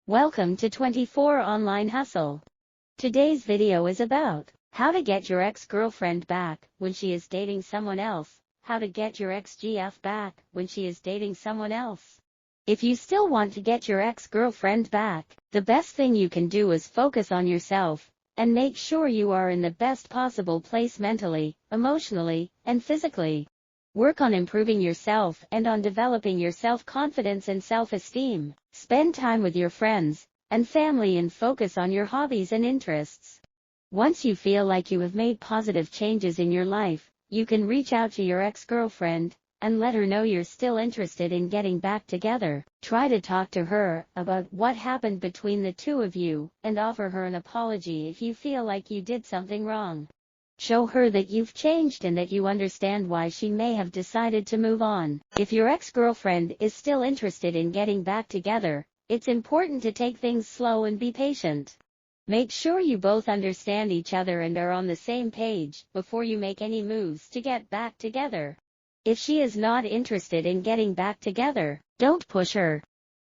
Welcome to 24 Online Hustle. Today's video is about how to get your ex-girlfriend back when she is dating someone else, how to get your ex-GF back when she is dating someone else. If you still want to get your ex-girlfriend back, the best thing you can do is focus on yourself and make sure you are in the best possible place mentally, emotionally, and physically. Work on improving yourself and on developing your self-confidence and self-esteem. Spend time with your friends and family and focus on your hobbies and interests. Once you feel like you have made positive changes in your life, you can reach out to your ex-girlfriend and let her know you're still interested in getting back together. Try to talk to her about what happened between the two of you and offer her an apology if you feel like you did something wrong. Show her that you've changed and that you understand why she may have decided to move on. If your ex-girlfriend is still interested in getting back together, it's important to take things slow and be patient. Make sure you both understand each other and are on the same page before you make any moves to get back together. If she is not interested in getting back together, don't push her.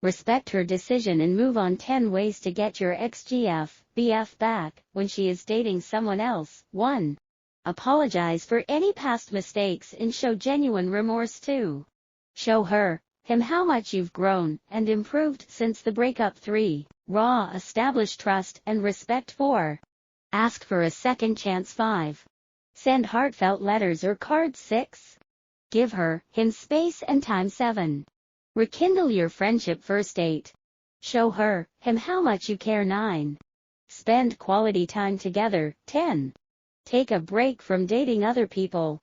Respect her decision and move on. 10 ways to get your ex-BF back when she is dating someone else. 1. Apologize for any past mistakes and show genuine remorse. 2. Show him how much you've grown and improved since the breakup. 3. Establish trust and respect. 4. Ask for a second chance. 5. Send heartfelt letters or cards. 6. Give him space and time. 7. Rekindle your friendship. 8. Show him how much you care. 9. Spend quality time together. 10. Take a break from dating other people.